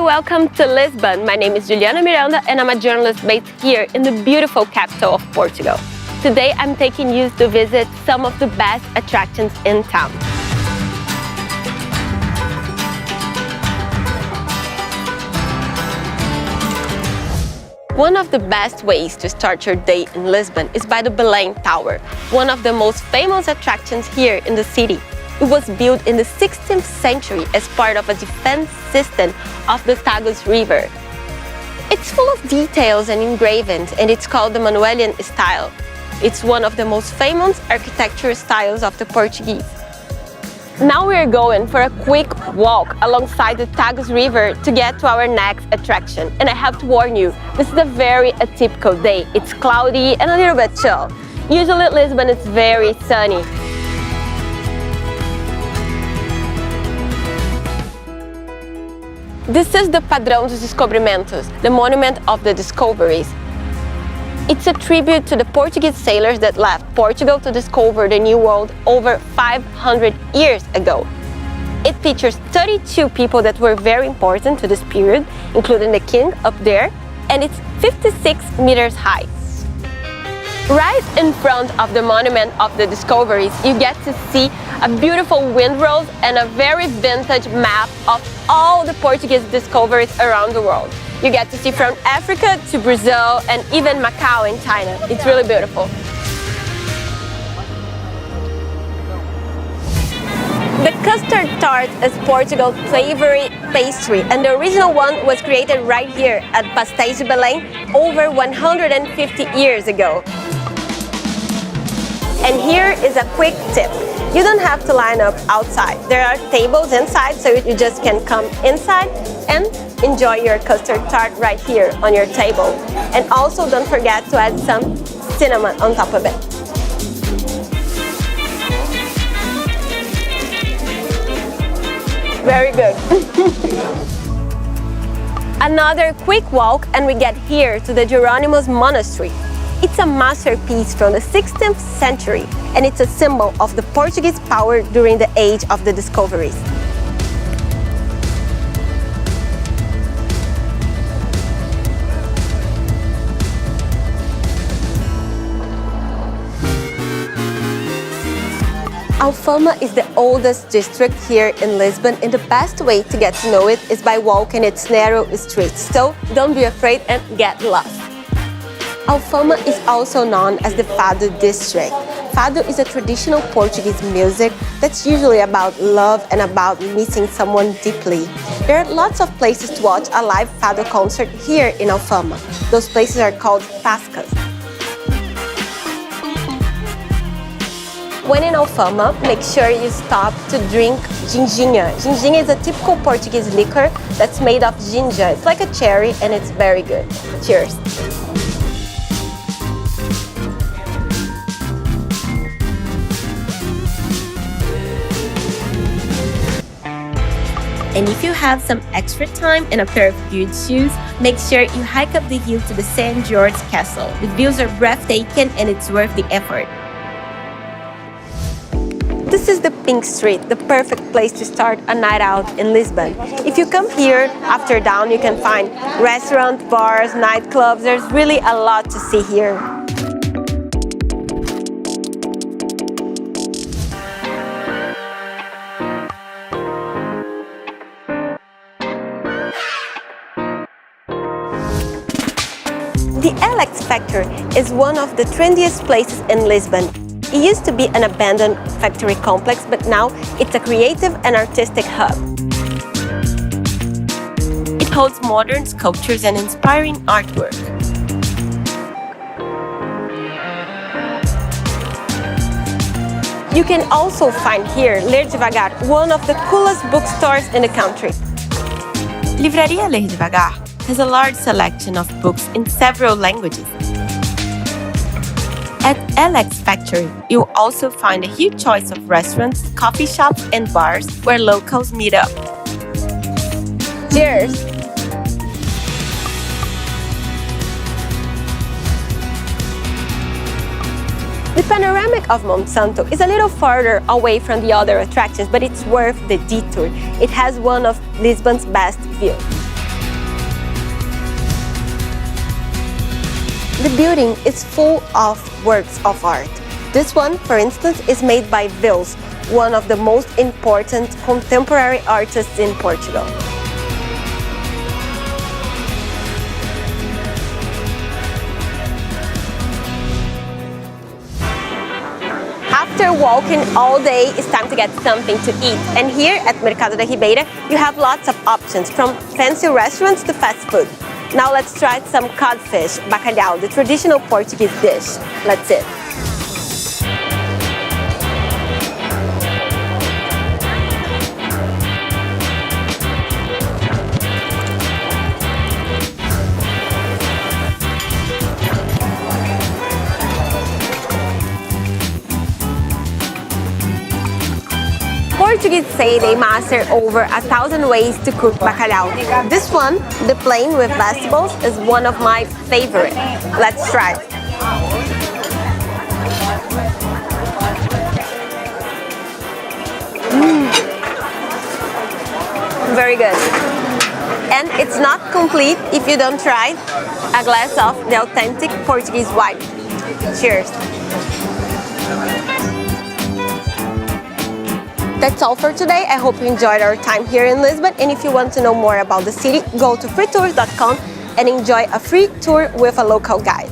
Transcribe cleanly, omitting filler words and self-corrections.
welcome to Lisbon. My name is Juliana Miranda and I'm a journalist based here in the beautiful capital of Portugal. Today I'm taking you to visit some of the best attractions in town. One of the best ways to start your day in Lisbon is by the Belém Tower, one of the most famous attractions here in the city. It was built in the 16th century as part of a defense system of the Tagus River. It's full of details and engravings, and it's called the Manuelian style. It's one of the most famous architecture styles of the Portuguese. Now we're going for a quick walk alongside the Tagus River to get to our next attraction. And I have to warn you, this is a very atypical day. It's cloudy and a little bit chill. Usually Lisbon is very sunny. This is the Padrão dos Descobrimentos, the Monument of the Discoveries. It's a tribute to the Portuguese sailors that left Portugal to discover the New World over 500 years ago. It features 32 people that were very important to this period, including the king up there, and it's 56 meters high. Right in front of the Monument of the Discoveries, you get to see a beautiful windrose and a very vintage map of all the Portuguese discoveries around the world. You get to see from Africa to Brazil and even Macau in China. It's really beautiful. The custard tart is Portugal's favorite pastry, and the original one was created right here at Pastéis de Belém over 150 years ago. And here is a quick tip. You don't have to line up outside. There are tables inside, so you just can come inside and enjoy your custard tart right here on your table. And also don't forget to add some cinnamon on top of it. Very good. Another quick walk and we get here to the Jerónimos Monastery. It's a masterpiece from the 16th century and it's a symbol of the Portuguese power during the age of the discoveries. Alfama is the oldest district here in Lisbon, and the best way to get to know it is by walking its narrow streets, so don't be afraid and get lost. Alfama is also known as the Fado district. Fado is a traditional Portuguese music that's usually about love and about missing someone deeply. There are lots of places to watch a live Fado concert here in Alfama. Those places are called tascas. When in Alfama, make sure you stop to drink ginginha. Ginginha is a typical Portuguese liquor that's made of ginger. It's like a cherry and it's very good. Cheers! And if you have some extra time and a pair of good shoes, make sure you hike up the hill to the St. George Castle. The views are breathtaking and it's worth the effort. This is the Pink Street, the perfect place to start a night out in Lisbon. If you come here after dawn, you can find restaurants, bars, nightclubs. There's really a lot to see here. The LX Factory is one of the trendiest places in Lisbon. It used to be an abandoned factory complex, but now it's a creative and artistic hub. It holds modern sculptures and inspiring artwork. You can also find here Ler Devagar, one of the coolest bookstores in the country. Livraria Ler Devagar has a large selection of books in several languages. At LX Factory, you'll also find a huge choice of restaurants, coffee shops, and bars where locals meet up. Cheers! The panoramic of Monte Santo is a little farther away from the other attractions, but it's worth the detour. It has one of Lisbon's best views. The building is full of works of art. This one, for instance, is made by ByLoCALS, one of the most important contemporary artists in Portugal. After walking all day, it's time to get something to eat. And here at Mercado da Ribeira, you have lots of options, from fancy restaurants to fast food. Now let's try some codfish, bacalhau, the traditional Portuguese dish. Let's eat. Portuguese say they master over 1,000 ways to cook bacalhau. This one, the plain with vegetables, is one of my favorites. Let's try. Very good. And it's not complete if you don't try a glass of the authentic Portuguese wine. Cheers. That's all for today. I hope you enjoyed our time here in Lisbon, and if you want to know more about the city, go to freetours.com and enjoy a free tour with a local guide.